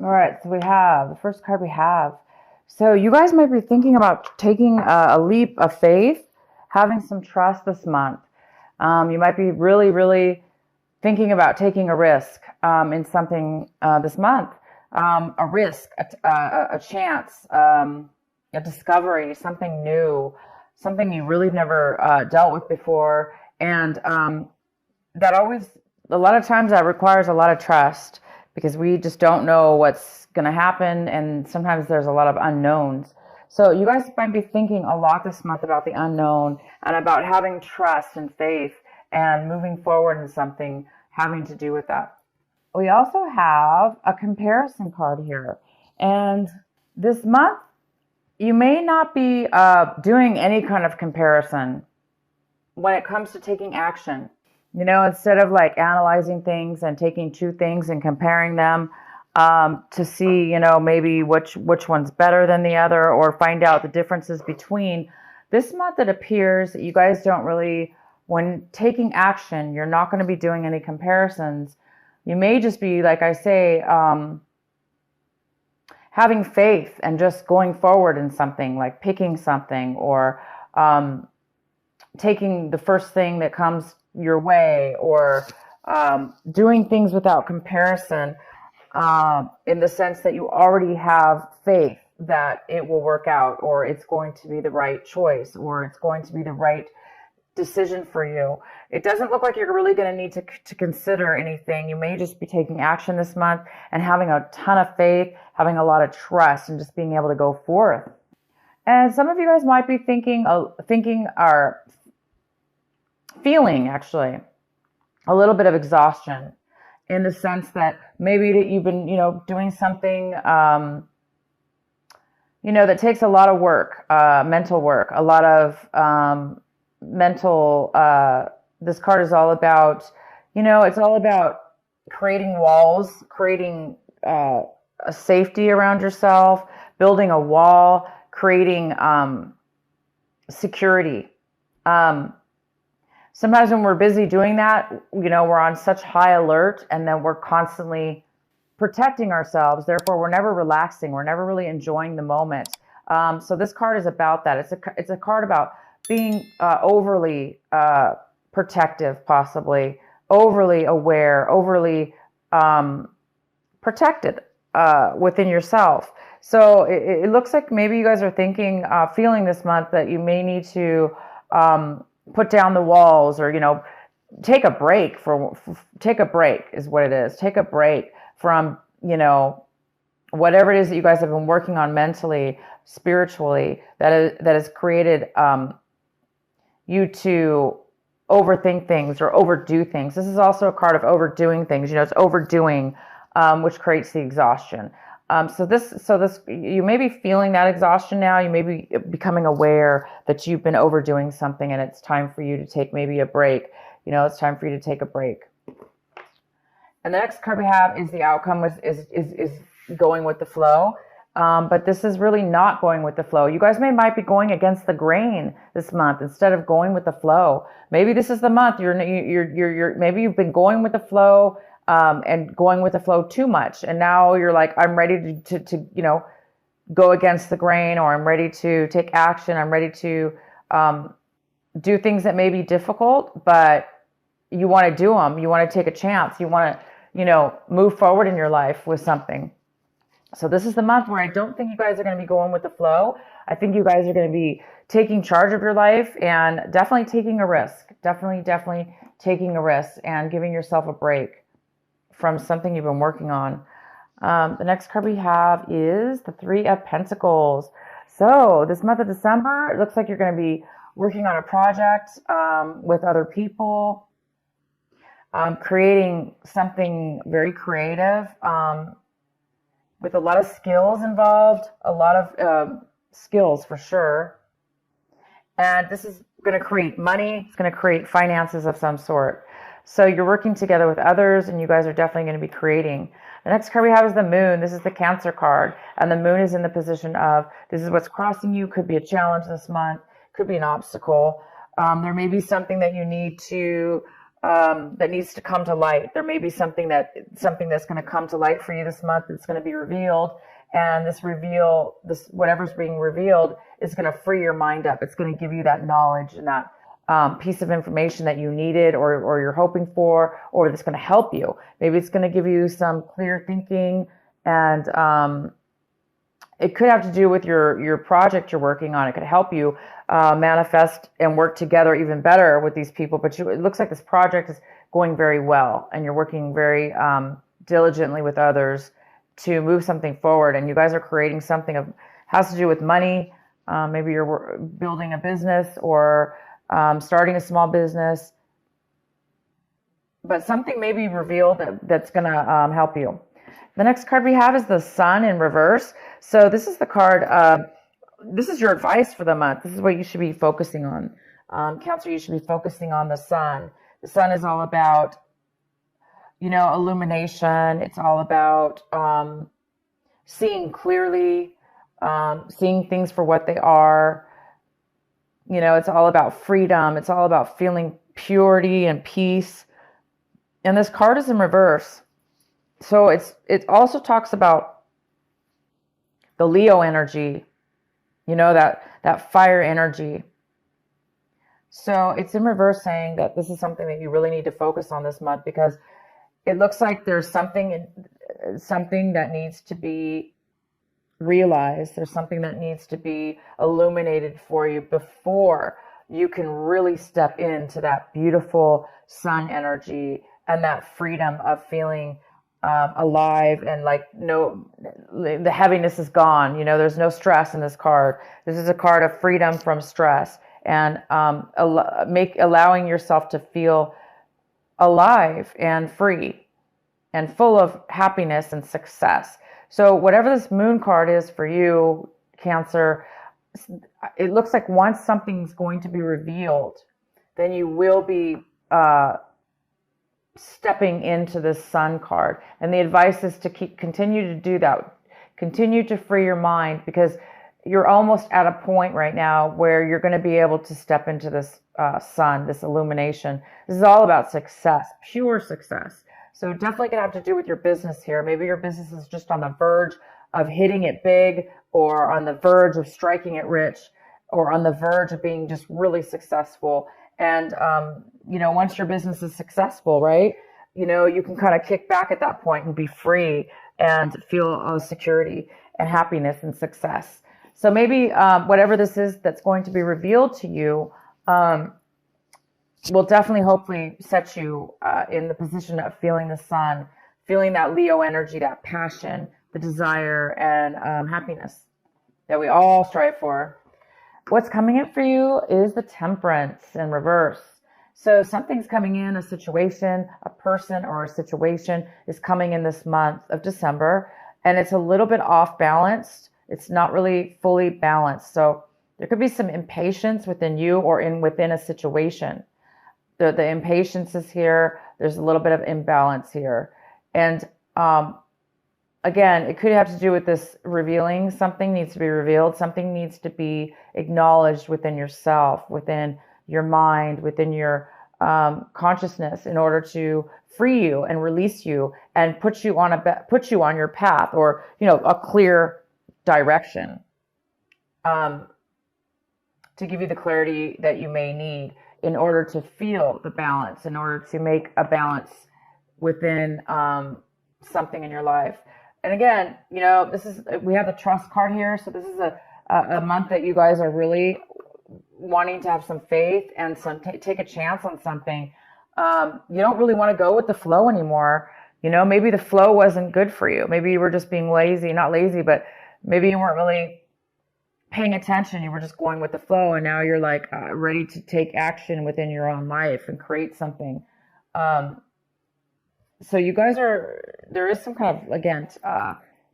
All right, so we have the first card we have. So you guys might be thinking about taking a leap of faith, having some trust this month. You might be really, really thinking about taking a risk in something this month. A risk, a chance, a discovery, something new, something you really never dealt with before. And that always, a lot of times that requires a lot of trust because we just don't know what's going to happen. And sometimes there's a lot of unknowns. So you guys might be thinking a lot this month about the unknown and about having trust and faith and moving forward in something having to do with that. We also have a comparison card here. And this month, you may not be doing any kind of comparison when it comes to taking action. Instead of like analyzing things and taking two things and comparing them to see, maybe which one's better than the other or find out the differences between. This month it appears that you guys don't really, when taking action, you're not going to be doing any comparisons. You may just be, like I say, having faith and just going forward in something, like picking something or taking the first thing that comes your way or doing things without comparison in the sense that you already have faith that it will work out or it's going to be the right choice or it's going to be the right decision for you. It doesn't look like you're really going to need to consider anything. You may just be taking action this month and having a ton of faith, having a lot of trust, and just being able to go forth. And some of you guys might be thinking or feeling actually a little bit of exhaustion in the sense that maybe that you've been, doing something, that takes a lot of work, mental work, a lot of mental, this card is all about, it's all about creating walls, creating a safety around yourself, building a wall, creating security. Sometimes when we're busy doing that, we're on such high alert and then we're constantly protecting ourselves. Therefore, we're never relaxing. We're never really enjoying the moment. So this card is about that. It's a card about being overly protective, possibly overly aware, overly protected within yourself. So it looks like maybe you guys are thinking, feeling this month that you may need to put down the walls or, take a break take a break is what it is. Take a break from, whatever it is that you guys have been working on mentally, spiritually, that has created you to overthink things or overdo things. This is also a card of overdoing things. It's overdoing, which creates the exhaustion. So this, you may be feeling that exhaustion now. You may be becoming aware that you've been overdoing something, and it's time for you to take maybe a break. It's time for you to take a break. And the next card we have is the outcome is going with the flow. But this is really not going with the flow. You guys might be going against the grain this month instead of going with the flow. Maybe this is the month maybe you've been going with the flow and going with the flow too much, and now you're like, I'm ready to go against the grain, or I'm ready to take action. I'm ready to do things that may be difficult, but you want to do them. You want to take a chance. You want to move forward in your life with something. So this is the month where I don't think you guys are going to be going with the flow. I think you guys are going to be taking charge of your life and definitely taking a risk. Definitely taking a risk and giving yourself a break from something you've been working on. The next card we have is the Three of Pentacles. So this month of December, it looks like you're going to be working on a project with other people, creating something very creative, with a lot of skills involved, a lot of skills for sure. And this is going to create money. It's going to create finances of some sort. So you're working together with others, and you guys are definitely going to be creating. The next card we have is the Moon. This is the Cancer card. And the Moon is in the position of, this is what's crossing you. Could be a challenge this month. Could be an obstacle. There may be something that you need to that needs to come to light. There may be something that's going to come to light for you this month that's going to be revealed. And this whatever's being revealed is going to free your mind up. It's going to give you that knowledge and that piece of information that you needed or you're hoping for, or that's going to help you. Maybe it's going to give you some clear thinking, and it could have to do with your project you're working on. It could help you manifest and work together even better with these people. But it looks like this project is going very well, and you're working very diligently with others to move something forward. And you guys are creating something has to do with money. Maybe you're building a business or starting a small business, but something may be revealed that's going to help you. The next card we have is the Sun in reverse. So this is the card, this is your advice for the month. This is what you should be focusing on. Cancer, you should be focusing on the Sun. The Sun is all about, illumination. It's all about seeing clearly, seeing things for what they are. It's all about freedom. It's all about feeling purity and peace. And this card is in reverse. So it also talks about the Leo energy, that fire energy. So it's in reverse, saying that this is something that you really need to focus on this month, because it looks like there's something that needs to be realized. There's something that needs to be illuminated for you before you can really step into that beautiful Sun energy and that freedom of feeling alive, and the heaviness is gone. There's no stress in this card. This is a card of freedom from stress, and allowing yourself to feel alive and free and full of happiness and success. So whatever this Moon card is for you, Cancer, it looks like once something's going to be revealed, then you will be stepping into the Sun card. And the advice is to continue to do that. Continue to free your mind, because you're almost at a point right now where you're going to be able to step into this Sun, this illumination. This is all about success, pure success. So definitely going to have to do with your business here. Maybe your business is just on the verge of hitting it big, or on the verge of striking it rich, or on the verge of being just really successful. And, once your business is successful, right, you can kind of kick back at that point and be free and feel security and happiness and success. So maybe whatever this is that's going to be revealed to you will definitely, hopefully, set you in the position of feeling the Sun, feeling that Leo energy, that passion, the desire, and happiness that we all strive for. What's coming in for you is the Temperance in reverse. So something's coming in, a situation, a person or a situation is coming in this month of December, and it's a little bit off balanced. It's not really fully balanced. So there could be some impatience within you or within a situation. The impatience is here. There's a little bit of imbalance here. And again, it could have to do with this revealing. Something needs to be revealed. Something needs to be acknowledged within yourself, within your mind, within your consciousness, in order to free you and release you and put you on your path, or a clear direction, to give you the clarity that you may need in order to feel the balance, in order to make a balance within something in your life. And again, we have the Trust card here. So this is a month that you guys are really wanting to have some faith and take a chance on something. You don't really want to go with the flow anymore. Maybe the flow wasn't good for you. Maybe you were just being lazy, not lazy, but maybe you weren't really paying attention. You were just going with the flow, and now you're ready to take action within your own life and create something. So you guys there is some kind of, again,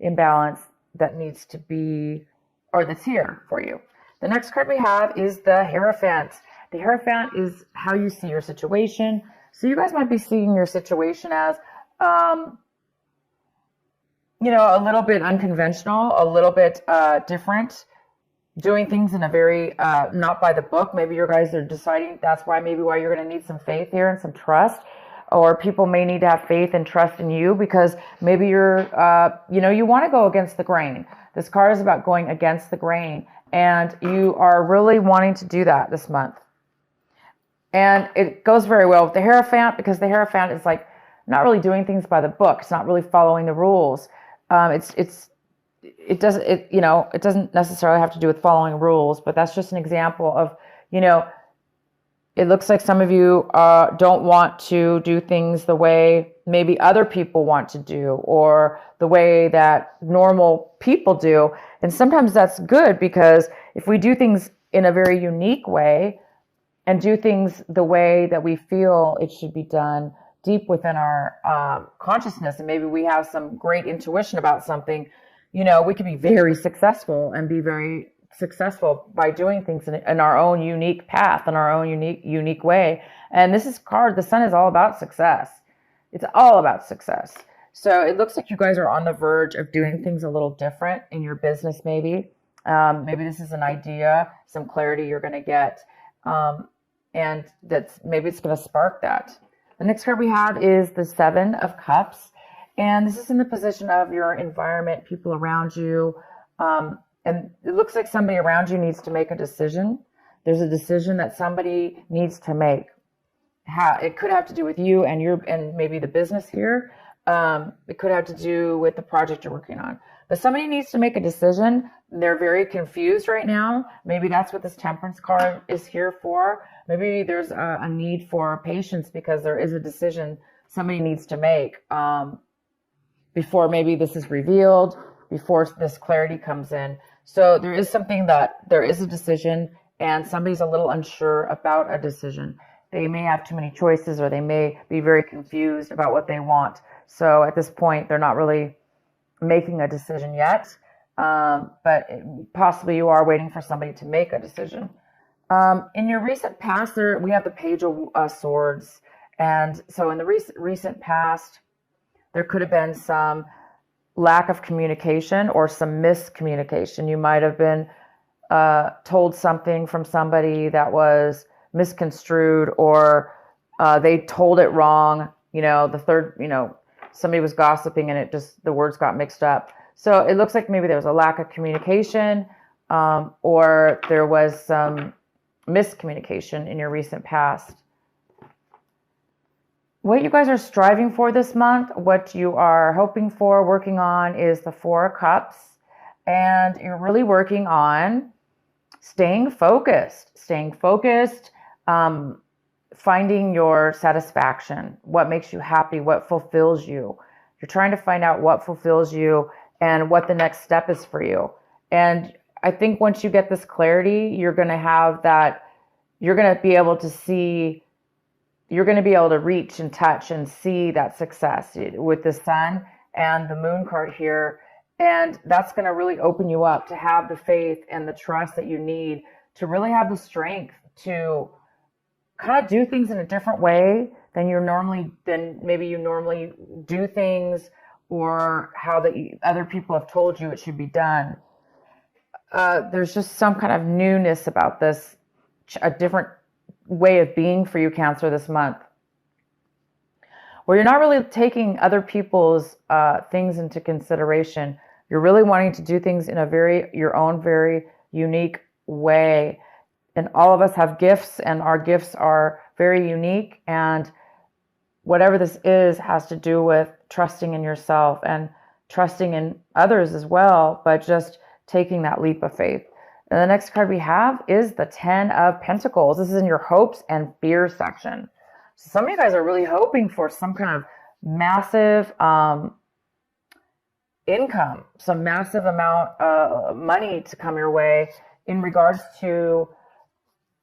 imbalance that needs to be, or that's here for you. The next card we have is the Hierophant. The Hierophant is how you see your situation. So you guys might be seeing your situation as, a little bit unconventional, a little bit different. doing things in a very not by the book. Maybe you guys are deciding that's why you're going to need some faith here and some trust, or people may need to have faith and trust in you because maybe you're you want to go against the grain. This card is about going against the grain, and you are really wanting to do that this month. And it goes very well with the Hierophant because the Hierophant is like not really doing things by the book. It's not really following the rules. It doesn't necessarily have to do with following rules, but that's just an example of, it looks like some of you don't want to do things the way maybe other people want to do or the way that normal people do. And sometimes that's good because if we do things in a very unique way and do things the way that we feel it should be done deep within our consciousness, and maybe we have some great intuition about something, we can be very successful and be very successful by doing things in our own unique path, in our own unique way. And this is card, the Sun is all about success. It's all about success. So it looks like you guys are on the verge of doing things a little different in your business, maybe. Maybe this is an idea, some clarity you're going to get. And maybe it's going to spark that. The next card we have is the Seven of Cups. And this is in the position of your environment, people around you. And it looks like somebody around you needs to make a decision. There's a decision that somebody needs to make. It could have to do with you and maybe the business here. It could have to do with the project you're working on. But somebody needs to make a decision. They're very confused right now. Maybe that's what this Temperance card is here for. Maybe there's a need for patience because there is a decision somebody needs to make before maybe this is revealed, before this clarity comes in. So there is a decision and somebody's a little unsure about a decision. They may have too many choices or they may be very confused about what they want. So at this point, they're not really making a decision yet, but possibly you are waiting for somebody to make a decision. In your recent past, we have the Page of Swords. And so in the recent past, there could have been some lack of communication or some miscommunication. You might have been told something from somebody that was misconstrued, or they told it wrong. Somebody was gossiping and the words got mixed up. So it looks like maybe there was a lack of communication, or there was some miscommunication in your recent past. What you guys are striving for this month, what you are hoping for, working on, is the Four of Cups. And you're really working on staying focused, finding your satisfaction, what makes you happy, what fulfills you. You're trying to find out what fulfills you and what the next step is for you. And I think once you get this clarity, you're going to be able to see, you're going to be able to reach and touch and see that success with the Sun and the Moon card here. And that's going to really open you up to have the faith and the trust that you need to really have the strength to kind of do things in a different way than maybe you normally do things, or how other people have told you it should be done. There's just some kind of newness about this, a different way of being for you, Cancer, this month, where you're not really taking other people's things into consideration. You're really wanting to do things in your own very unique way. And all of us have gifts, and our gifts are very unique. And whatever this is has to do with trusting in yourself and trusting in others as well, but just taking that leap of faith. And the next card we have is the Ten of Pentacles. This is in your hopes and fears section. So some of you guys are really hoping for some kind of massive income, some massive amount of money to come your way in regards to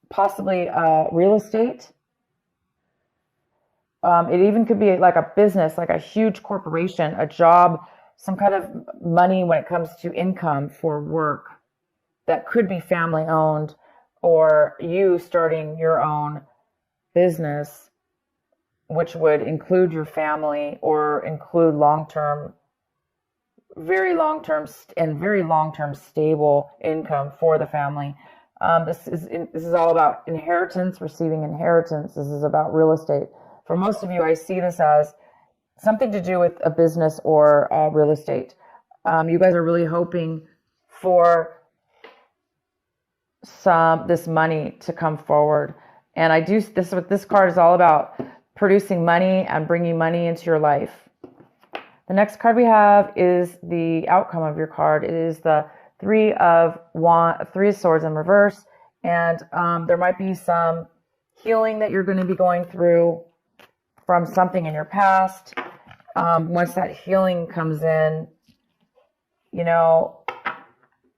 possibly real estate. It even could be like a business, like a huge corporation, a job, some kind of money when it comes to income for work that could be family owned, or you starting your own business, which would include your family or include long-term very long-term stable income for the family. This is all about inheritance, receiving inheritance. This is about real estate. For most of you, I see this as something to do with a business or real estate. You guys are really hoping for this money to come forward. And what this card is all about, producing money and bringing money into your life. The next card we have is the outcome of your card. It is the Three of Swords in reverse. And there might be some healing that you're going to be going through from something in your past. Once that healing comes in,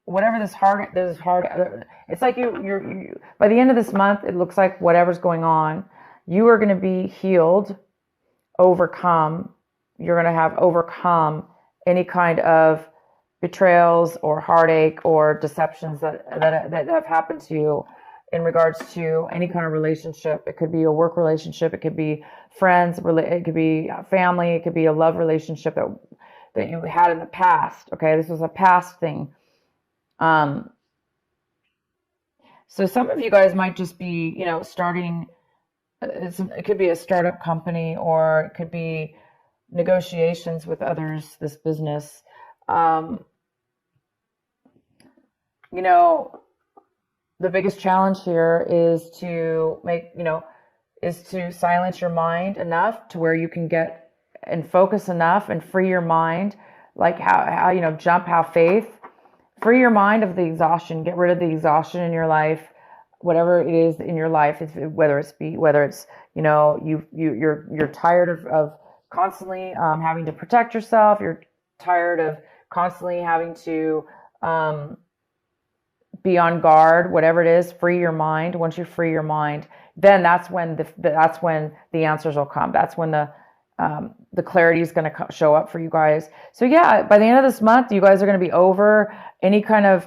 whatever this hard, it's like you by the end of this month, it looks like whatever's going on, you are going to be healed, overcome. You're going to have overcome any kind of betrayals or heartache or deceptions that have happened to you in regards to any kind of relationship. It could be a work relationship. It could be friends. It could be family. It could be a love relationship that you had in the past. Okay, this was a past thing. So some of you guys might just be, starting. It could be a startup company, or it could be negotiations with others. This business. The biggest challenge here is to silence your mind enough to where you can get and focus enough and free your mind, like have faith, free your mind of the exhaustion, get rid of the exhaustion in your life, whatever it is in your life, whether it's you're tired of constantly having to protect yourself, you're tired of constantly having to be on guard, whatever it is, free your mind. Once you free your mind, then that's when the answers will come. That's when the clarity is going to show up for you guys. So yeah, by the end of this month, you guys are going to be over any kind of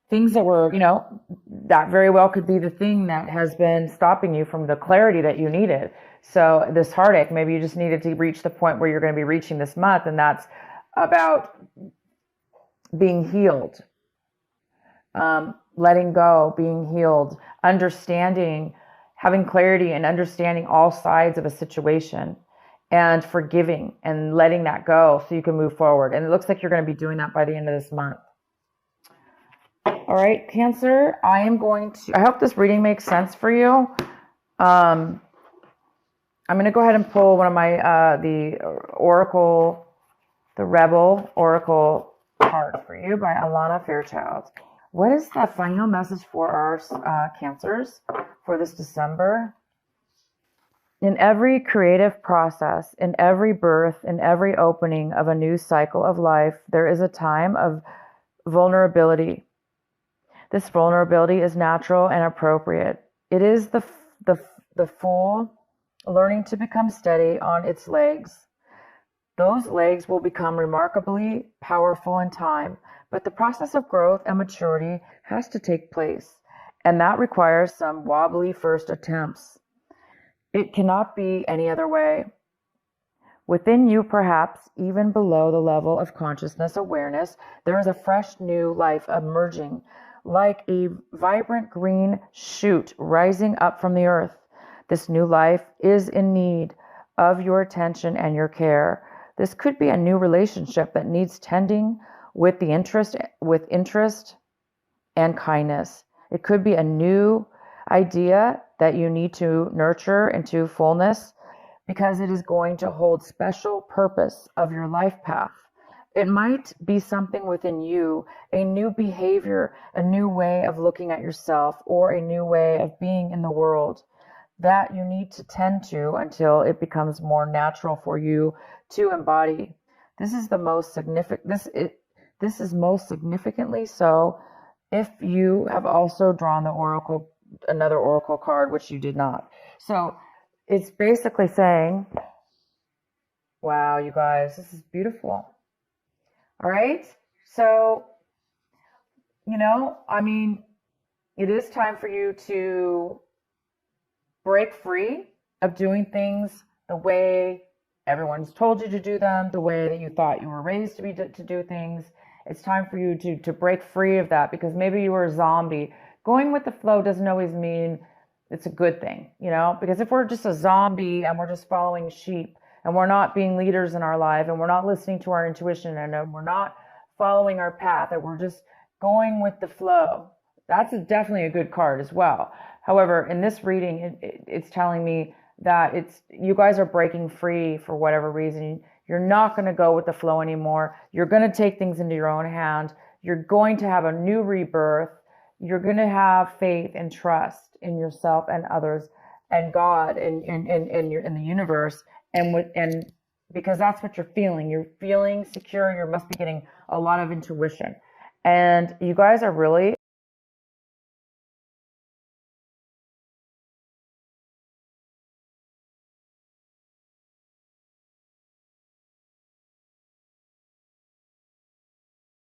things that were, that very well could be the thing that has been stopping you from the clarity that you needed. So this heartache, maybe you just needed to reach the point where you're going to be reaching this month, and that's about being healed. Letting go, being healed, understanding, having clarity and understanding all sides of a situation, and forgiving and letting that go so you can move forward. And it looks like you're going to be doing that by the end of this month. All right, Cancer, I hope this reading makes sense for you. I'm going to go ahead and pull one of my, the Rebel Oracle card for you by Alana Fairchild. What is the final message for our Cancers for this December? In every creative process, in every birth, in every opening of a new cycle of life, there is a time of vulnerability. This vulnerability is natural and appropriate. It is the fool learning to become steady on its legs. Those legs will become remarkably powerful in time, but the process of growth and maturity has to take place, and that requires some wobbly first attempts. It cannot be any other way. Within you, perhaps even below the level of consciousness awareness, there is a fresh new life emerging, like a vibrant green shoot rising up from the earth. This new life is in need of your attention and your care. This could be a new relationship that needs tending with interest and kindness. It could be a new idea that you need to nurture into fullness because it is going to hold special purpose of your life path. It might be something within you, a new behavior, a new way of looking at yourself, or a new way of being in the world that you need to tend to until it becomes more natural for you to embody. This is the most significant. This is most significantly so if you have also drawn another oracle card, which you did not. So it's basically saying, wow, you guys, this is beautiful. All right. So, it is time for you to break free of doing things the way Everyone's told you to do them the way that you thought you were raised to do things. It's time for you to break free of that, because maybe you were a zombie. Going with the flow doesn't always mean it's a good thing, because if we're just a zombie and we're just following sheep and we're not being leaders in our life and we're not listening to our intuition and we're not following our path and we're just going with the flow, that's definitely a good card as well. However, in this reading, it's telling me that you guys are breaking free for whatever reason. You're not going to go with the flow anymore. You're going to take things into your own hand. You're going to have a new rebirth. You're going to have faith and trust in yourself and others and God and in the universe, and because that's what you're feeling. You're feeling secure. You must be getting a lot of intuition, and you guys are really